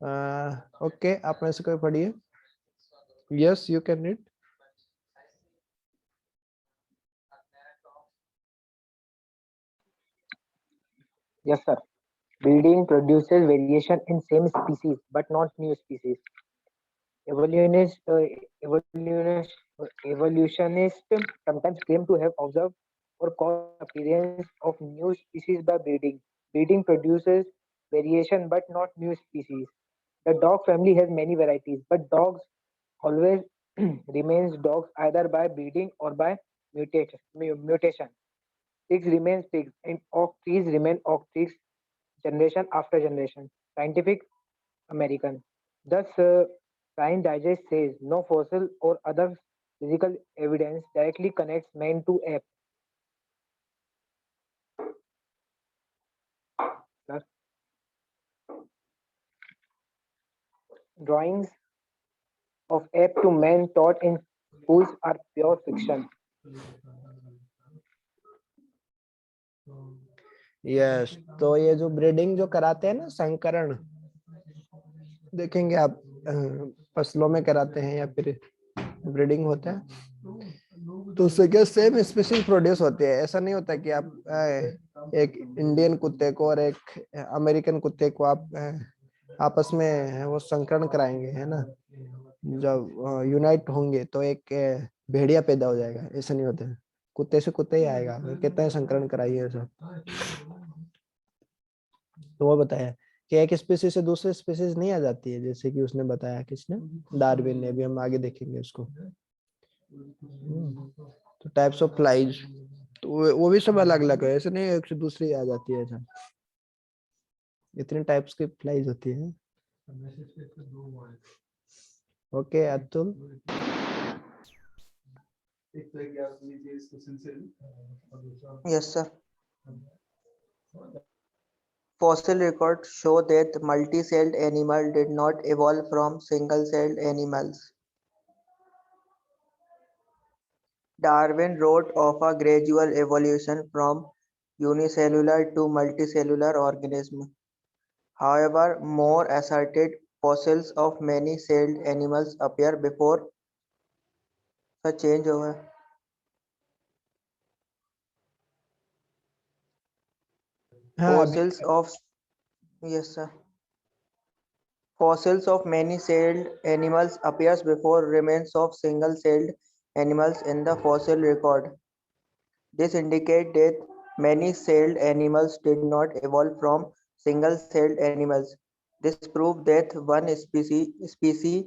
Okay, आप में से कोई पढ़िए। Yes, you can read. Yes, sir. Breeding produces variation in same species, but not new species. Evolutionists, evolutionists sometimes claim to have observed or caused appearance of new species by breeding. Breeding produces variation, but not new species. The dog family has many varieties, but dogs always remains dogs either by breeding or by mutation. Pigs remain pigs, and oak trees remain oak trees generation after generation. Scientific American. Thus, Science Digest says no fossil or other physical evidence directly connects man to ape. Thus, drawings of ape to man taught in schools are pure fiction. Yes, तो ये जो breeding जो कराते हैं ना, संकरण, देखेंगे आप फसलों में कराते हैं या फिर ब्रीडिंग होता है, तो उससे क्या सेम स्पीशीज प्रोड्यूस होती है। ऐसा नहीं होता कि आप एक इंडियन कुत्ते को और एक अमेरिकन कुत्ते को आप आपस में वो संकरण कराएंगे, है ना, जब यूनाइट होंगे तो एक भेड़िया पैदा हो जाएगा। ऐसा नहीं होता है, कुत्ते से कुत्ते ही आएगा। कितना संकरण कराइए सब। तो वो बताया कि एक स्पीसीज से दूसरे स्पीसीज नहीं आ जाती है, जैसे कि उसने बताया, किसने, डार्विन ने। अभी हम आगे देखेंगे उसको। तो टाइप्स ऑफ फ्लाइज, तो वो भी सब अलग अलग है, ऐसे नहीं एक से दूसरी आ जाती है। ऐसा इतने टाइप्स की फ्लाइज होती है। Okay Atul. Yes, sir. Fossil records show that multi-celled animals did not evolve from single-celled animals. Darwin wrote of a gradual evolution from unicellular to multicellular organisms. However, more asserted fossils of many-celled animals appear before such change over. Fossils of yes, sir. Fossils of many-celled animals appears before remains of single-celled animals in the fossil record. This indicates that many-celled animals did not evolve from single-celled animals. This proves that one species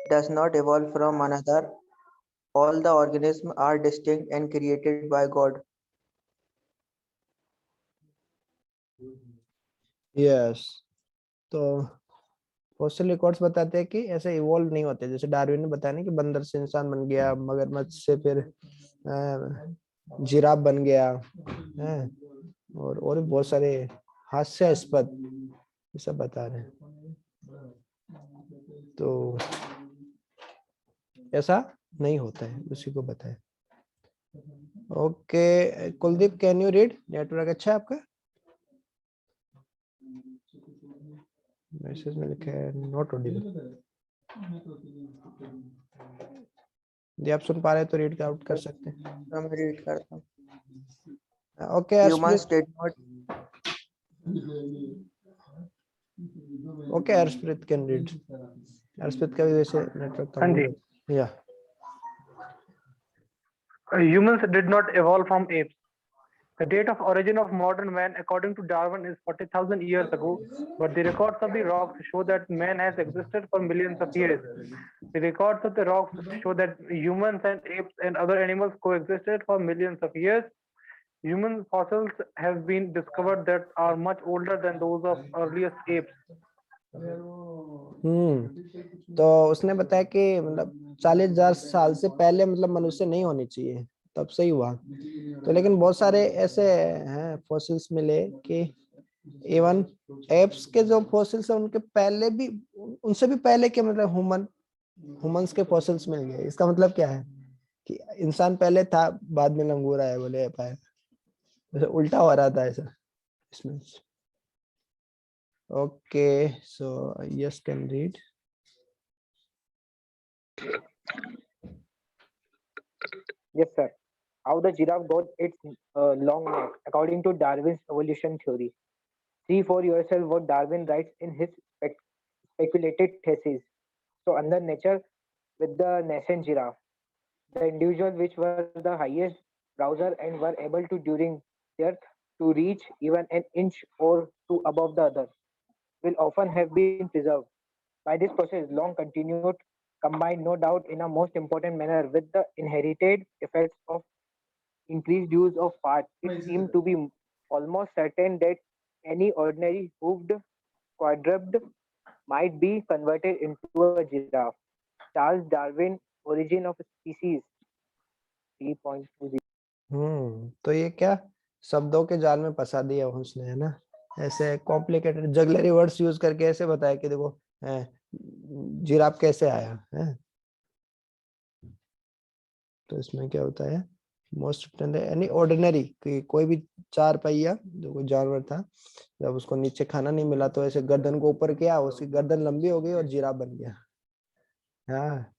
does not evolve from another. All the organisms are distinct and created by God. Yes, तो fossil records बताते हैं कि ऐसे evolve नहीं होते। जैसे Darwin ने बताया ना कि बंदर से इंसान बन गया, मगरमच्छ से फिर जिराफ बन गया है, और भी बहुत सारे हास्यास्पद ये सब बता रहे हैं। तो ऐसा नहीं होता है, उसी को बताया। Okay Kuldeep, can you read? Network अच्छा है आपका? मैसेज में लिखा है नॉट ऑडिबल। यदि आप सुन पा रहे हैं तो रीड आउट कर सकते हैं। हम रीड करता हूँ। Okay Humans did not. Okay Arshpreet can read. Arshpreet का भी वैसे नेटवर्क हाँ जी। या Humans did not evolve from apes. The date of origin of modern man, according to Darwin, is 40,000 years ago, but the records of the rocks show that man has existed for millions of years. The records of the rocks show that humans and apes and other animals coexisted for millions of years. Human fossils have been discovered that are much older than those of earliest apes. तो उसने बताया कि मतलब 40,000 साल से पहले मतलब मनुष्य नहीं होने चाहिए, तब से ही हुआ। तो लेकिन बहुत सारे ऐसे हैं फॉसिल्स मिले कि इवन एप्स के जो फॉसिल्स हैं उनके पहले भी, उनसे भी पहले के मतलब ह्यूमंस के फॉसिल्स मिल गए। इसका मतलब क्या है कि इंसान पहले था, बाद में लंगूर आया, बोले पाए, उल्टा हो रहा था ऐसा इसमें। Okay, so yes, can read. Yes, sir. How the giraffe got its long neck, according to Darwin's evolution theory. See for yourself what Darwin writes in his speculated thesis. So, under nature, with the nascent giraffe, the individuals which were the highest browser and were able to during their to reach even an inch or two above the other will often have been preserved. By this process, long continued, combined no doubt in a most important manner with the inherited effects of increased use of fat, it seemed to be almost certain that any ordinary hoofed quadruped might be converted into a giraffe. Charles Darwin, Origin of Species, 3.20. तो ये क्या शब्दों के जाल में फंसा दिया उसने, है ना, ऐसे कॉम्प्लिकेटेड जगलरी वर्ड्स यूज करके ऐसे बताया कि देखो जिराफ कैसे आया है। तो इसमें क्या होता है, मोस्ट एनी ऑर्डिनरी, कोई भी चार पहिया जो कोई जानवर था, जब उसको नीचे खाना नहीं मिला तो ऐसे गर्दन को ऊपर किया, उसकी गर्दन लंबी हो गई और जिराफ बन गया। हाँ,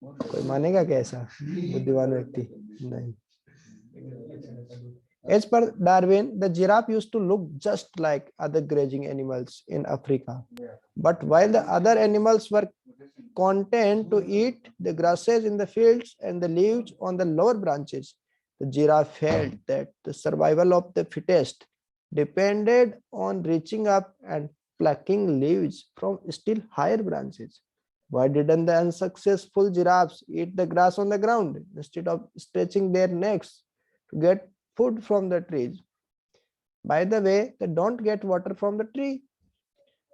कोई मानेगा क्या ऐसा बुद्धिमान व्यक्ति? नहीं। As per Darwin, the giraffe used to look just like other grazing animals in Africa. But while the other animals were content to eat the grasses in the fields and the leaves on the lower branches, the giraffe felt that the survival of the fittest depended on reaching up and plucking leaves from still higher branches. Why didn't the unsuccessful giraffes eat the grass on the ground instead of stretching their necks to get food from the trees? By the way, they don't get water from the tree.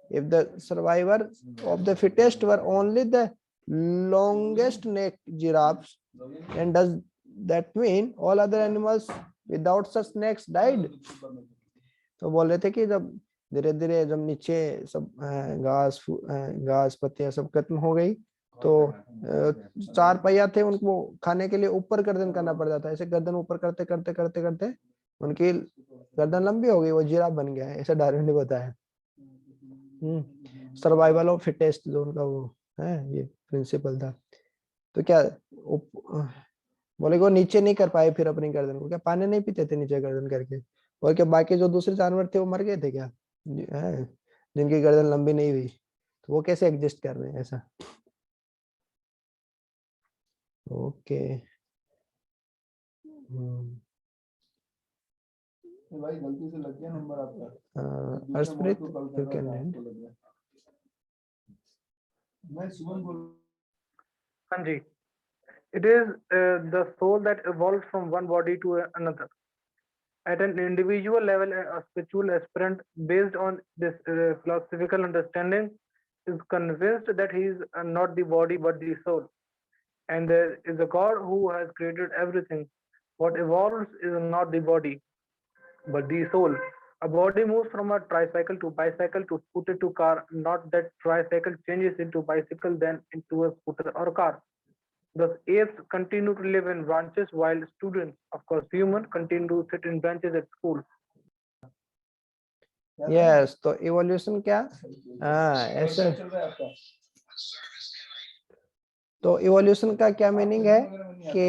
If the survivor of the fittest were only the longest necked giraffes, then does that mean all other animals without such necks died? तो बोल रहे थे कि जब धीरे धीरे जब नीचे सब घास पत्तियां सब खत्म हो गई तो चार पहिया थे, उनको खाने के लिए ऊपर गर्दन करना पड़ता था, ऐसे गर्दन ऊपर करते करते करते करते उनकी गर्दन लंबी हो गई, वो जिराफ बन गया है, ऐसा डार्विन ने बताया। सर्वाइवल ऑफ फिटेस्ट जो उनका वो है ये प्रिंसिपल था। तो क्या बोले वो नीचे नहीं कर पाए फिर अपनी गर्दन को, क्या पानी नहीं पीते थे नीचे गर्दन करके, और क्या बाकी जो दूसरे जानवर थे वो मर गए थे क्या, जिनकी गर्दन लंबी नहीं हुई, तो वो कैसे एग्जिस्ट कर रहे हैं ऐसा? ओके भाई गलती से लग गया नंबर आपका। अर्शप्रीत यू कैन मैं सुमन बोल। हाँ जी, it is the soul that evolved from one body to another. At an individual level, a spiritual aspirant, based on this philosophical understanding, is convinced that he is not the body but the soul. And there is a God who has created everything. What evolves is not the body, but the soul. A body moves from a tricycle to bicycle to scooter to car, not that tricycle changes into bicycle, then into a scooter or car. Thus, apes continue to live in branches while students, of course humans, continue to sit in benches at school. Yes, तो evolution क्या, ऐसे तो evolution का क्या meaning है कि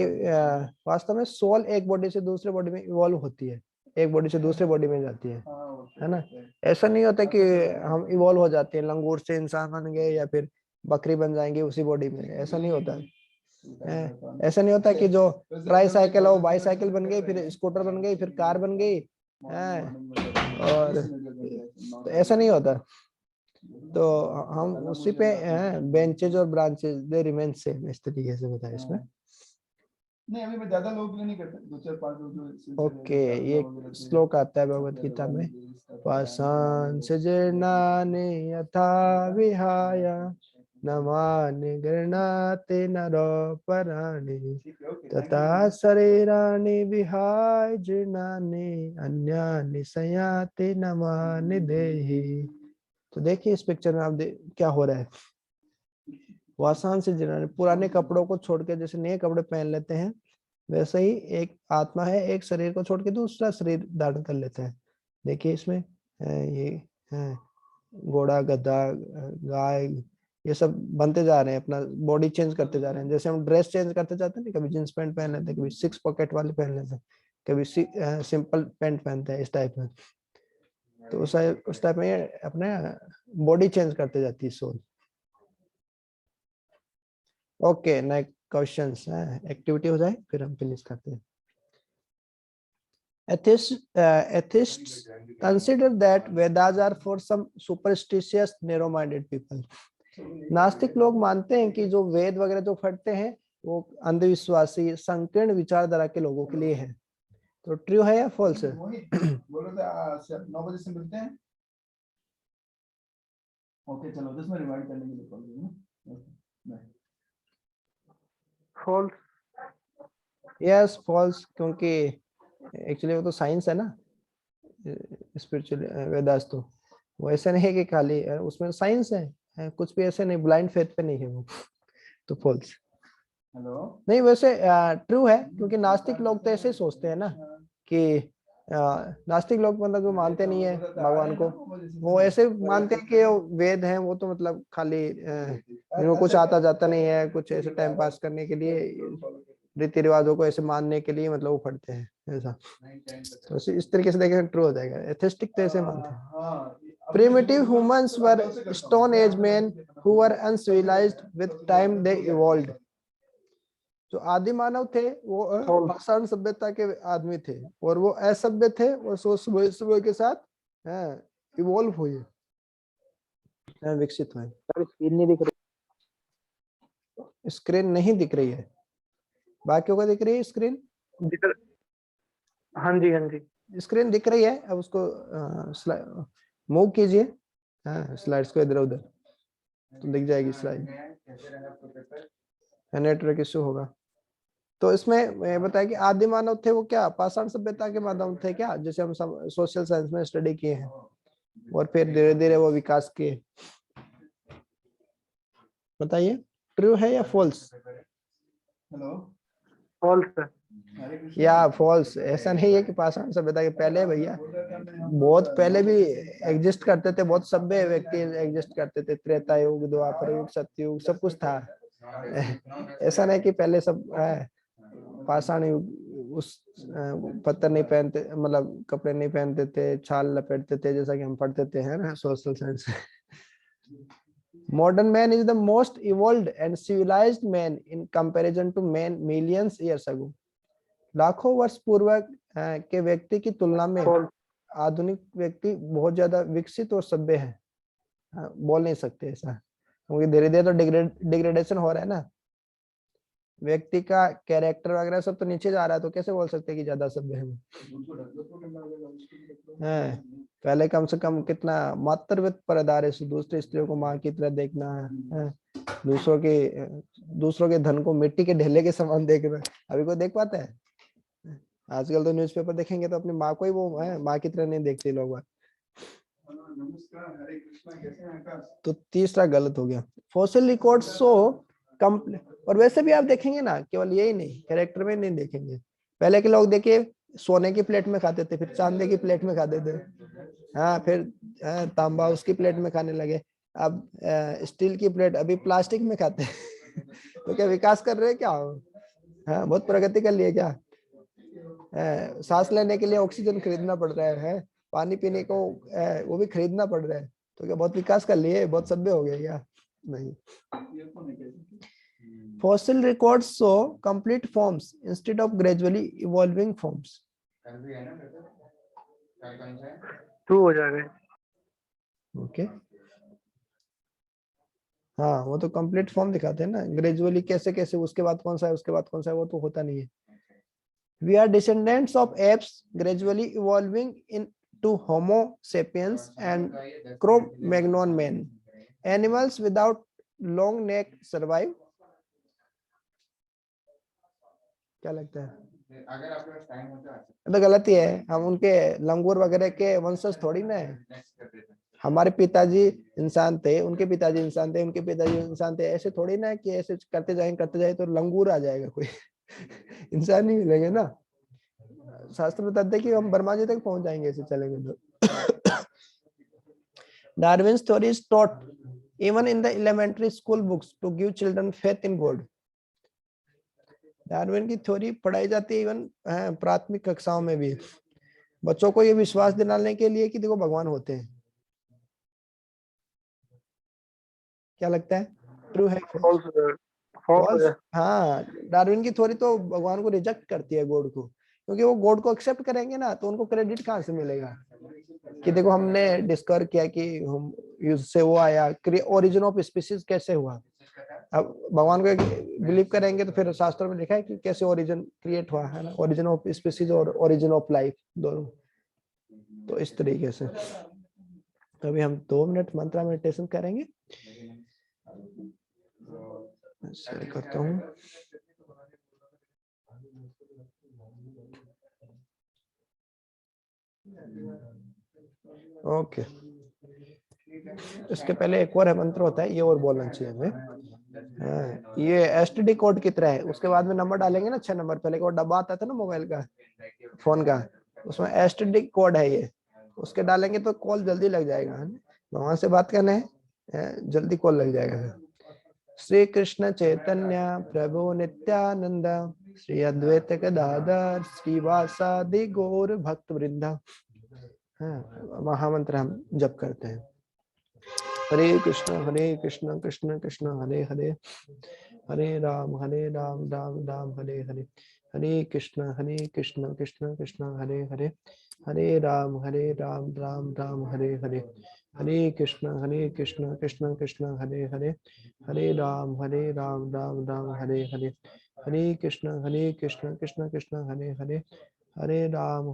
वास्तव में सोल एक बॉडी से दूसरे बॉडी में इवॉल्व होती है, एक बॉडी से दूसरे बॉडी में जाती है ना। ऐसा नहीं होता कि हम इवॉल्व हो जाते हैं, लंगूर से इंसान बन गए या फिर बकरी बन जाएंगे उसी बॉडी में, ऐसा नहीं होता है। ऐसा नहीं होता कि जो ट्राई साइकिल है वो बाईसाइकिल बन गई, फिर स्कूटर बन गई, फिर कार बन गई, और तो ऐसा नहीं होता। तो हम उसी पे बेंचेज और ब्रांचेज दे रिमेन सेम, इस तरीके से बताया इसमें। नहीं अभी मैं ज्यादा लोग नहीं करते, 2-4-5 लोग। ओके, ये श्लोक आता है भगवत गीता में, पाषाण सृजनानि यथा विहाय नमानि गृह्णाति नरोपराणि तथा शरीराणि विहाय जीर्णानि अन्यानि संयाति नमानि देहि। तो देखिए इस पिक्चर में आप क्या हो रहा है, वासान से जीर्णानि, पुराने कपड़ों को छोड़ के जैसे नए कपड़े पहन लेते हैं, वैसे ही एक आत्मा है, एक शरीर को छोड़ के दूसरा शरीर धारण कर लेता है। देखिए इसमें ये है, घोड़ा, गधा, गाय, ये सब बनते जा रहे हैं, अपना बॉडी चेंज करते जा रहे हैं। जैसे हम ड्रेस चेंज करते जाते हैं ना, कभी जींस पैंट पहन लेते हैं, कभी 6 पॉकेट वाले पहन लेते हैं, कभी सिंपल पैंट पहनते हैं, इस टाइप में। तो उस टाइप में ये अपने बॉडी चेंज करते जाती है सोल। ओके, नेक्स्ट क्वेश्चंस है, एक्टिविटी हो जाए फिर हम फिनिश करते हैं। Atheists consider that Vedas are for some superstitious, narrow-minded people. नास्तिक लोग मानते हैं कि जो वेद वगैरह जो पढ़ते हैं वो अंधविश्वासी, संकीर्ण विचारधारा के लोगों के लिए है। तो ट्रू है या फॉल्स है? बोल रहे थे 9 बजे से मिलते हैं। ओके चलो 10 मिनट रिमाइंड करने के लिए कॉल करूँगा। फॉल्स। यस फॉल्स, क्योंकि एक्चुअली वो तो साइंस है ना, स्पिरिचुअल वेदास तो वो ऐसा नहीं है कि खाली उसमें साइंस है, कुछ भी ऐसे नहीं, ब्लाइंड फेथ पे नहीं है वो। तो फॉल्स। हेलो नहीं, वैसे ट्रू है, क्योंकि नास्तिक लोग तो ऐसे ही सोचते हैं ना कि नास्तिक लोग मतलब जो मानते नहीं है भगवान को, वो ऐसे मानते हैं कि वेद हैं वो तो मतलब खाली इनको कुछ आता जाता नहीं है, कुछ ऐसे टाइम पास करने के लिए, रीति रिवाजों को ऐसे मानने के लिए मतलब वो पढ़ते हैं ऐसा। तो इस तरीके से देखें ट्रू हो जाएगा। एथिस्टिक तो ऐसे मानते हैं। Primitive humans were Stone Age men who were uncivilized. With time they evolved. जो आदि मानव थे वो पाषाण सभ्यता के आदमी थे, और वो असभ्य थे, और समय के साथ इवॉल्व हुए, विकसित हुए। स्क्रीन नहीं दिख रही। स्क्रीन नहीं दिख रही है, बाकियों को दिख रही है स्क्रीन? हाँ जी, हाँ जी, स्क्रीन दिख रही है। अब उसको मूव कीजिए, स्लाइड्स को इधर उधर, तो दिख जाएगी स्लाइड। नेटवर्क इश्यू होगा। तो इसमें बताया कि आदि मानव थे वो क्या पाषाण सभ्यता के मानव थे क्या, जैसे हम सब सोशल साइंस में स्टडी किए हैं, और फिर धीरे धीरे वो विकास किए। बताइए ट्रू है या फॉल्स? हेलो फॉल्स है। या फॉल्स? ऐसा नहीं है कि पाषाण सभ्यता के पहले, भैया बहुत पहले भी एग्जिस्ट करते थे, बहुत सभ्य व्यक्ति एग्जिस्ट करते थे। त्रेता युग, द्वापर युग, सत्ययुग, सब कुछ था। ऐसा नहीं कि पहले सब पाषाण युग, उस पत्थर नहीं पहनते, मतलब कपड़े नहीं पहनते थे, छाल लपेटते थे, जैसा कि हम पढ़ते थे, है ना, social science. Modern man is the most evolved and civilized man in comparison to man millions years ago. लाखों वर्ष पूर्व के व्यक्ति की तुलना में आधुनिक व्यक्ति बहुत ज्यादा विकसित और सभ्य है। बोल नहीं सकते ऐसा, क्योंकि धीरे धीरे तो डिग्रेडेशन हो रहा है ना, व्यक्ति का कैरेक्टर वगैरह सब तो नीचे जा रहा है, तो कैसे बोल सकते कि ज्यादा सभ्य है? पहले कम से कम कितना मातृवत परदार है, दूसरी स्त्रियों को माँ की तरह देखना है, दूसरों के धन को मिट्टी के ढेले के समान देखना। अभी कोई देख पाता है? आजकल तो न्यूज़पेपर देखेंगे तो अपनी माँ को ही वो माँ की तरह नहीं देखते लोग। तो तीसरा गलत हो गया। Fossil record show complete. और वैसे भी आप देखेंगे ना, केवल यही नहीं, कैरेक्टर में नहीं देखेंगे, पहले के लोग देखिए सोने की प्लेट में खाते थे, फिर चांदी की प्लेट में खाते थे, फिर तांबा उसकी प्लेट में खाने लगे, अब स्टील की प्लेट, अभी प्लास्टिक में खाते हैं। तो क्या विकास कर रहे हैं क्या? बहुत प्रगति कर लिए क्या? सांस लेने के लिए ऑक्सीजन खरीदना पड़ रहा है, पानी पीने को वो भी खरीदना पड़ रहा है, तो क्या बहुत विकास कर लिए, बहुत सभ्य हो गए क्या? नहीं। Fossil records show complete forms instead of gradually evolving forms. True हो जाएगा। ओके हाँ, वो तो कंप्लीट फॉर्म दिखाते हैं ना, ग्रेजुअली कैसे कैसे, उसके बाद कौन सा है, उसके बाद कौन सा है, वो तो होता नहीं है। We are descendants of apes gradually evolving into Homo sapiens and Cro-Magnon men. Animals without long neck survive. क्या लगता है? तो गलत ही है, हम उनके लंगूर वगैरह के वंशज थोड़ी ना है। हमारे पिताजी इंसान थे, उनके पिताजी इंसान थे, उनके पिताजी इंसान थे, ऐसे थोड़ी ना कि ऐसे करते जाए तो लंगूर आ जाएगा कोई। इंसान नहीं मिलेंगे ना। शास्त्र बताते हैं कि हम ब्रह्मा जी तक पहुंच जाएंगे ऐसे चलेंगे तो। Darwin's theory is taught even in the elementary school books to give children faith in God. Darwin की थ्योरी पढ़ाई जाती है इवन प्राथमिक कक्षाओं में भी, बच्चों को ये विश्वास दिलाने के लिए कि देखो भगवान होते हैं। क्या लगता है, ट्रू है False. फॉल्स? है। हाँ, डार्विन की थ्योरी तो भगवान को रिजेक्ट करती है, गॉड को, क्योंकि वो गॉड को एक्सेप्ट करेंगे ना तो उनको क्रेडिट कहाँ से मिलेगा कि देखो हमने डिस्कवर किया कि हम उससे वो आया, ओरिजिन ऑफ स्पीसीज कैसे हुआ। अब भगवान को बिलीव करेंगे तो फिर शास्त्रों में लिखा है कि कैसे ओरिजिन क्रिएट हुआ है ना, ओरिजिन ऑफ स्पीसीज और ओरिजिन ऑफ लाइफ दोनों। तो इस तरीके से अभी हम 2 मिनट मंत्रा मेडिटेशन करेंगे। शेयर करता हूँ। ओके, इसके पहले एक और है मंत्र होता है, ये और बोलना चाहिए हमें। ये एसटीडी कोड की तरह है, उसके बाद में नंबर डालेंगे ना 6 नंबर, पहले को डब्बा आता था ना मोबाइल का, फोन का, उसमें एसटीडी कोड है ये, उसके डालेंगे तो कॉल जल्दी लग जाएगा। भगवान से बात करने है, जल्दी कॉल लग जाएगा। श्री कृष्ण चैतन्य प्रभु नित्यानंद श्री अद्वैत गदाधर श्रीवासादि गौर भक्त वृंदा। महामंत्र हम जप करते हैं। हरे कृष्ण कृष्ण कृष्ण हरे हरे, हरे राम राम राम हरे हरे, हरे कृष्ण कृष्ण कृष्ण हरे हरे, हरे राम राम राम हरे हरे, हरे कृष्ण कृष्ण कृष्ण हरे हरे, हरे राम राम राम हरे हरे, हरे कृष्ण कृष्ण कृष्ण हरे हरे, हरे राम